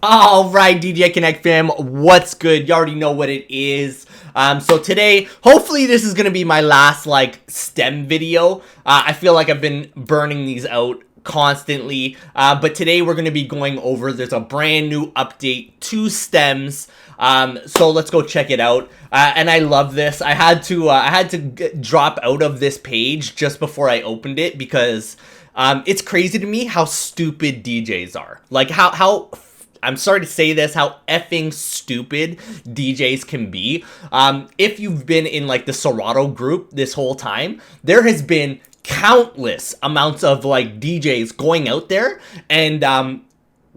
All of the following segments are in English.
All right, DJ Connect fam, what's good? You already know what it is. So today, hopefully this is going to be my last, STEM video. I feel like I've been burning these out constantly. But today we're going to be going over, there's a brand new update to stems. So let's go check it out. And I love this. I had to drop out of this page just before I opened it because it's crazy to me how stupid DJs are. Like how I'm sorry to say this, how effing stupid DJs can be. If you've been in the Serato group this whole time, there has been countless amounts of DJs going out there and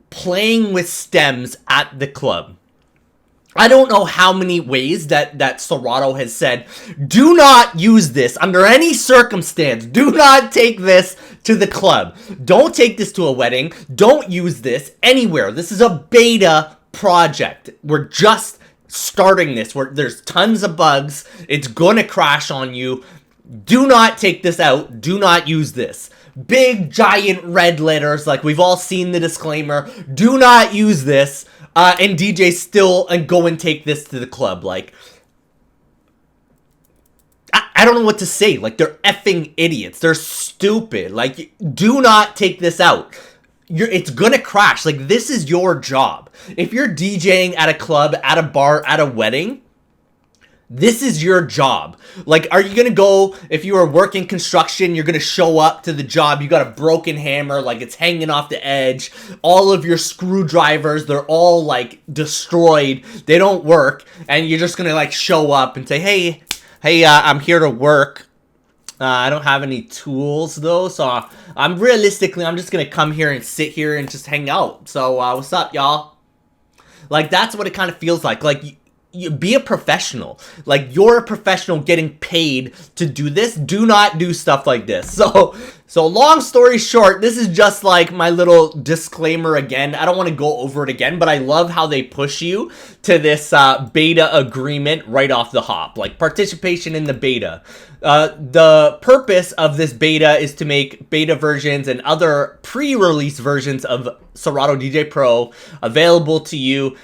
playing with stems at the club. I don't know how many ways that Serato has said, do not use this under any circumstance. Do not take this to the club. Don't take this to a wedding. Don't use this anywhere. This is a beta project. We're just starting this. There's tons of bugs. It's gonna crash on you. Do not take this out. Do not use this. Big giant red letters, we've all seen the disclaimer. Do not use this. And DJs still go and take this to the club. I don't know what to say. They're effing idiots. They're stupid. Do not take this out. It's gonna crash. This is your job. If you're DJing at a club, at a bar, at a wedding, this is your job. Are you gonna go, if you are working construction, you're gonna show up to the job, you got a broken hammer, it's hanging off the edge, all of your screwdrivers, they're all, destroyed, they don't work, and you're just gonna, show up and say, hey, I'm here to work. I don't have any tools, though, so I'm just gonna come here and sit here and just hang out. So, what's up, y'all? That's what it kind of feels like. You be a professional. You're a professional getting paid to do this. Do not do stuff like this. So long story short, this is just my little disclaimer again. I don't want to go over it again, but I love how they push you to this beta agreement right off the hop. Participation in the beta. The purpose of this beta is to make beta versions and other pre-release versions of Serato DJ Pro available to you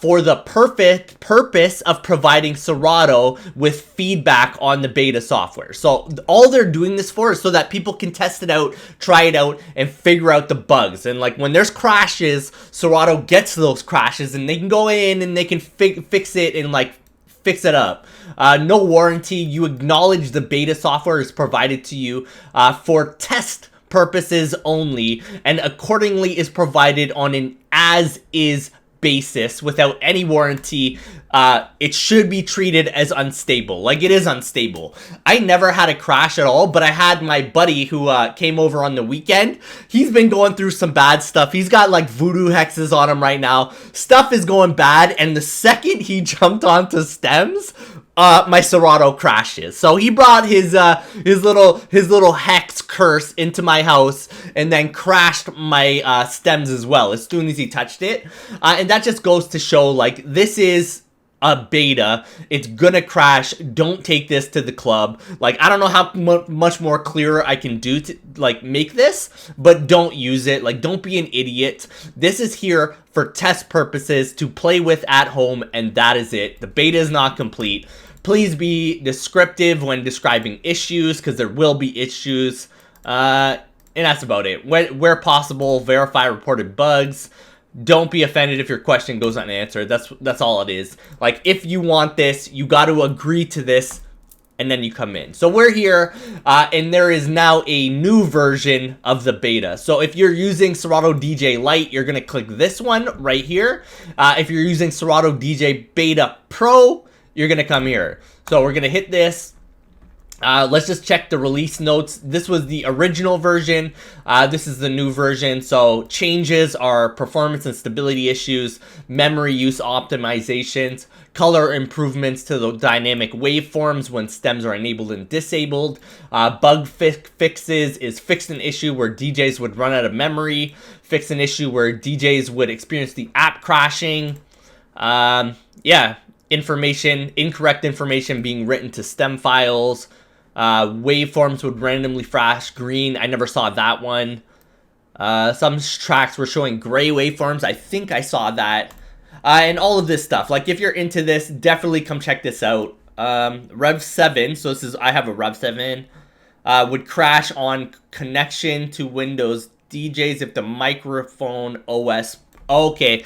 for the perfect purpose of providing Serato with feedback on the beta software. So all they're doing this for is so that people can test it out, try it out, and figure out the bugs. And when there's crashes, Serato gets those crashes and they can go in and they can fix it and fix it up. No warranty. You acknowledge the beta software is provided to you for test purposes only, and accordingly is provided on an as-is basis without any warranty. It should be treated as unstable. It is unstable. I never had a crash at all, but I had my buddy who came over on the weekend. He's been going through some bad stuff. He's got voodoo hexes on him right now. Stuff is going bad, and the second he jumped onto stems, my Serato crashes. So he brought his little hex curse into my house and then crashed my stems as well as soon as he touched it. And that just goes to show this is a beta. It's gonna crash. Don't take this to the club. I don't know how much more clearer I can do to make this, but don't use it. Don't be an idiot. This is here for test purposes to play with at home, and that is it. The beta is not complete. Please be descriptive when describing issues, because there will be issues. And that's about it. Where possible, verify reported bugs. Don't be offended if your question goes unanswered. That's all it is. If you want this, you got to agree to this, and then you come in. So we're here, and there is now a new version of the beta. So if you're using Serato DJ Lite, you're going to click this one right here. If you're using Serato DJ Beta Pro, you're going to come here. So we're going to hit this. Let's just check the release notes. This was the original version. This is the new version. So changes are performance and stability issues, memory use optimizations, color improvements to the dynamic waveforms when stems are enabled and disabled. Bug fixes is fixed an issue where DJs would run out of memory, fix an issue where DJs would experience the app crashing. Incorrect information being written to stem files. Waveforms would randomly flash green. I never saw that one. Some tracks were showing gray waveforms. I think I saw that. And all of this stuff. Like, if you're into this, definitely come check this out. Rev 7, so this is, I have a Rev 7, would crash on connection to Windows DJs if the microphone OS. Okay,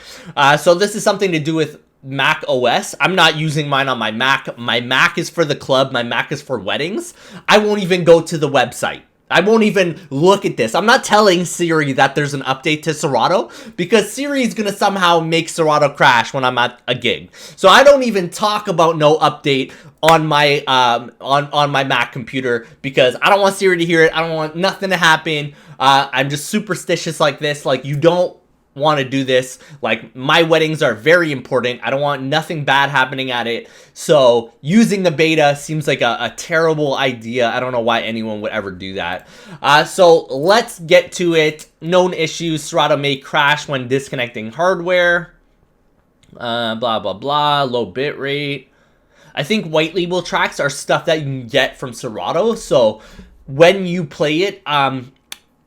so this is something to do with Mac OS. I'm not using mine on my Mac. My Mac is for the club. My Mac is for weddings. I won't even go to the website. I won't even look at this. I'm not telling Siri that there's an update to Serato because Siri is going to somehow make Serato crash when I'm at a gig. So I don't even talk about no update on my on my Mac computer because I don't want Siri to hear it. I don't want nothing to happen. I'm just superstitious like this. Like, you don't want to do this. Like, my weddings are very important. I don't want nothing bad happening at it. So using the beta seems like a terrible idea. I don't know why anyone would ever do that. So let's get to it. Known issues. Serato may crash when disconnecting hardware. Blah, blah, blah. Low bit rate. I think white label tracks are stuff that you can get from Serato. So when you play it,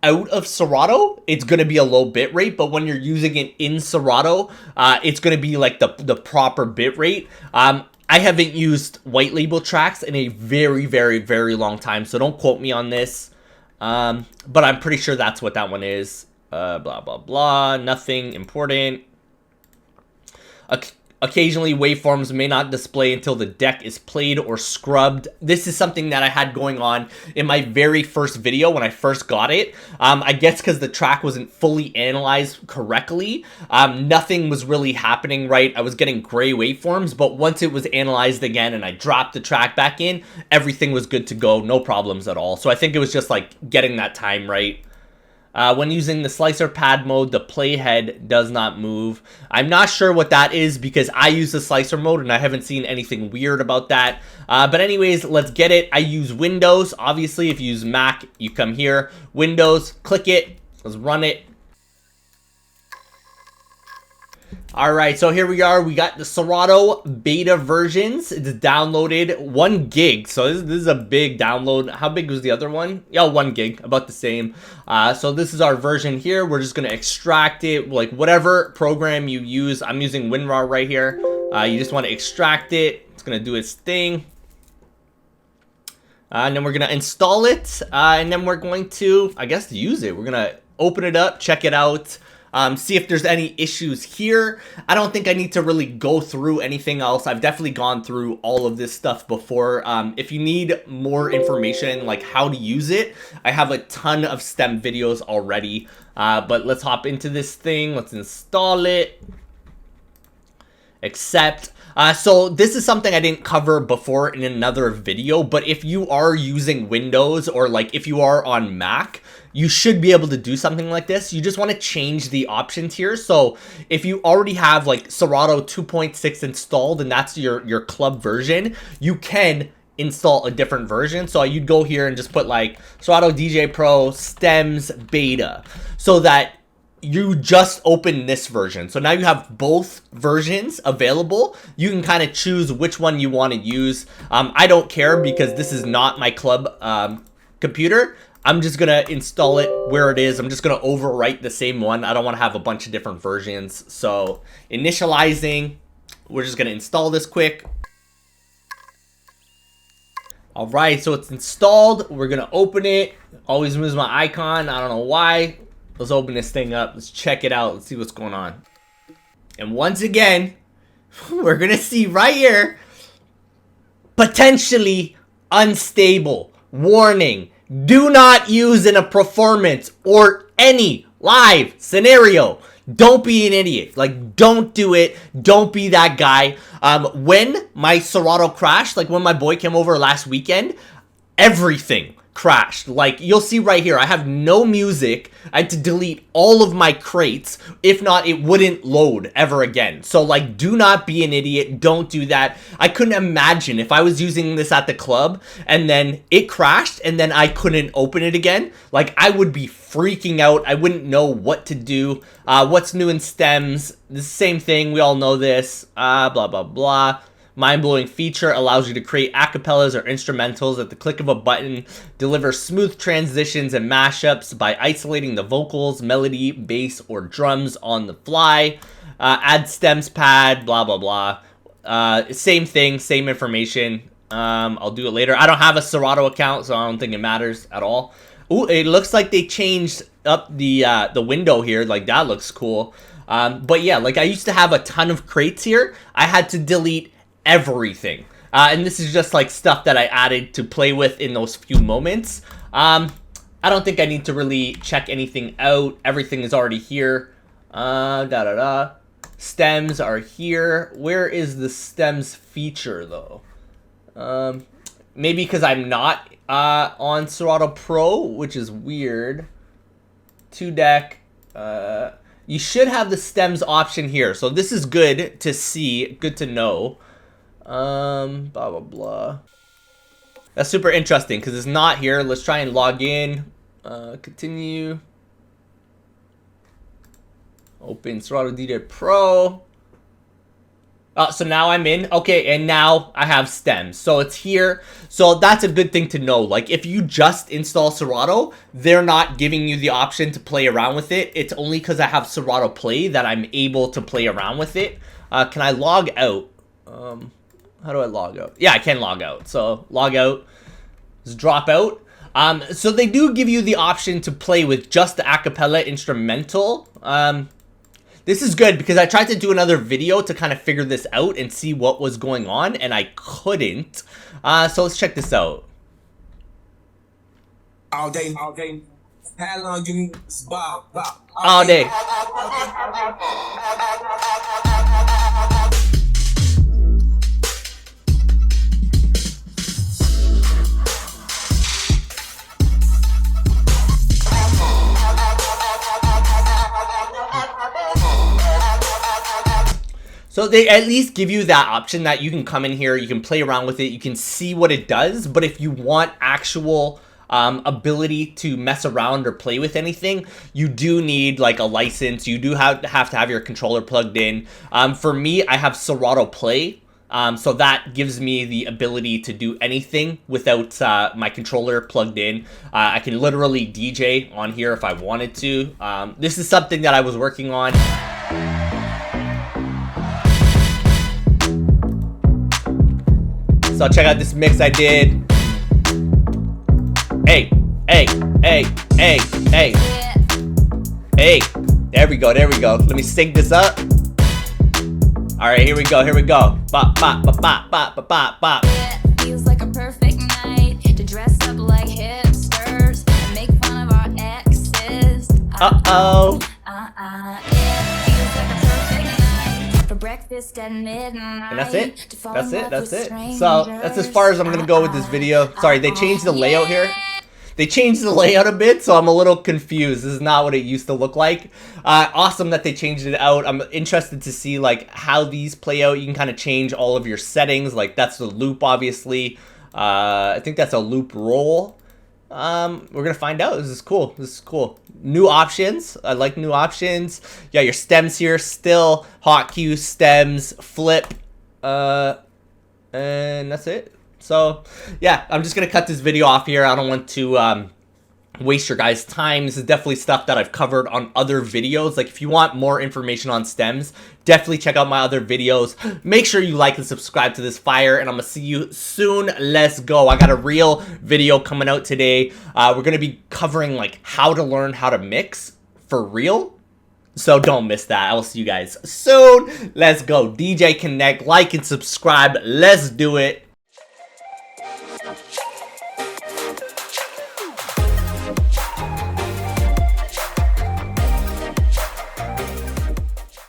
out of Serato, it's going to be a low bit rate, but when you're using it in Serato, it's going to be like the proper bit rate. I haven't used white label tracks in a very, very, very long time, so don't quote me on this, but I'm pretty sure that's what that one is. Blah, blah, blah, nothing important. Occasionally, waveforms may not display until the deck is played or scrubbed. This is something that I had going on in my very first video when I first got it. I guess because the track wasn't fully analyzed correctly. Nothing was really happening right. I was getting gray waveforms, but once it was analyzed again and I dropped the track back in, everything was good to go. No problems at all. So I think it was just like getting that time right. When using the slicer pad mode, the playhead does not move. I'm not sure what that is because I use the slicer mode and I haven't seen anything weird about that. But anyways, let's get it. I use Windows. Obviously, if you use Mac, you come here. Windows, click it. Let's run it. Alright, so here we are. We got the Serato beta versions. It's downloaded 1 gig. So this is a big download. How big was the other one? Yeah, 1 gig, about the same. So this is our version here. We're just going to extract it, like whatever program you use. I'm using WinRAR right here. You just want to extract it. It's going to do its thing. And then we're going to install it. And then we're going to, I guess, use it. We're going to open it up, check it out. See if there's any issues here. I don't think I need to really go through anything else. I've definitely gone through all of this stuff before. If you need more information, like how to use it, I have a ton of STEM videos already. But let's hop into this thing. Let's install it. Accept. So this is something I didn't cover before in another video, but if you are using Windows or like if you are on Mac, you should be able to do something like this. You just want to change the options here. So if you already have like Serato 2.6 installed and that's your club version, you can install a different version. So you'd go here and just put like Serato DJ Pro Stems Beta so that you just open this version. So now you have both versions available. You can kind of choose which one you want to use. I don't care because this is not my club computer. I'm just going to install it where it is. I'm just going to overwrite the same one. I don't want to have a bunch of different versions. So initializing, we're just going to install this quick. All right, so it's installed. We're going to open it. Always moves my icon. I don't know why. Let's open this thing up. Let's check it out. Let's see what's going on. And once again, we're going to see right here, potentially unstable. Warning. Do not use in a performance or any live scenario. Don't be an idiot. Like, don't do it. Don't be that guy. When my Serato crashed, like when my boy came over last weekend, everything crashed. Like, you'll see right here, I have no music. I had to delete all of my crates. If not, it wouldn't load ever again. So, like, do not be an idiot. Don't do that. I couldn't imagine if I was using this at the club and then it crashed and then I couldn't open it again. Like, I would be freaking out. I wouldn't know what to do. What's new in stems? The same thing. We all know this. Blah, blah, blah. mind-blowing feature, allows you to create acapellas or instrumentals at the click of a button, deliver smooth transitions and mashups by isolating the vocals, melody, bass, or drums on the fly. Add stems pad, blah, blah, blah. Same thing, same information. I'll do it later. I don't have a Serato account, so I don't think it matters at all. Ooh, it looks like they changed up the window here. Like, that looks cool. But yeah, like I used to have a ton of crates here. I had to delete everything. And this is just like stuff that I added to play with in those few moments. I don't think I need to really check anything out. Everything is already here. Stems are here. Where is the stems feature though? Maybe because I'm not on Serato Pro, which is weird. 2-deck. You should have the stems option here. So this is good to see, good to know. Blah, blah, blah. That's super interesting because it's not here. Let's try and log in. Continue. Open Serato DJ Pro. So now I'm in. Okay, and now I have stems. So it's here. So that's a good thing to know. Like, if you just install Serato, they're not giving you the option to play around with it. It's only because I have Serato Play that I'm able to play around with it. Can I log out? How do I log out? Yeah, I can log out. So log out. Just drop out. So they do give you the option to play with just the acapella instrumental. This is good because I tried to do another video to kind of figure this out and see what was going on, and I couldn't. So let's check this out. All day. How long you all day. So they at least give you that option that you can come in here, you can play around with it, you can see what it does. But if you want actual ability to mess around or play with anything, you do need like a license. You do have to have your controller plugged in. For me, I have Serato Play. So that gives me the ability to do anything without my controller plugged in. I can literally DJ on here if I wanted to. This is something that I was working on. So check out this mix I did. Hey. Hey. There we go. Let me sync this up. All right, here we go. Bop, bop, bop, bop, bop, bop, bop. It feels like a perfect night to dress up like hipsters and make fun of our exes. Uh-oh. It feels like a perfect night for breakfast at midnight. And that's it. So that's as far as I'm gonna go with this video. Sorry, they changed the layout here. They changed the layout a bit, so I'm a little confused. This is not what it used to look like. Awesome that they changed it out. I'm interested to see like how these play out. You can kind of change all of your settings. Like that's the loop, obviously. I think that's a loop roll. We're gonna find out. This is cool. New options. I like new options. Yeah, your stems here still. Hot cue, stems, flip, and that's it. So yeah, I'm just gonna cut this video off here. I don't want to waste your guys' time. This is definitely stuff that I've covered on other videos. Like if you want more information on stems, definitely check out my other videos. Make sure you like and subscribe to this fire, and I'm gonna see you soon. Let's go. I got a real video coming out today. We're gonna be covering like how to learn how to mix for real. So don't miss that. I will see you guys soon. Let's go. DJ Connect, like and subscribe. Let's do it.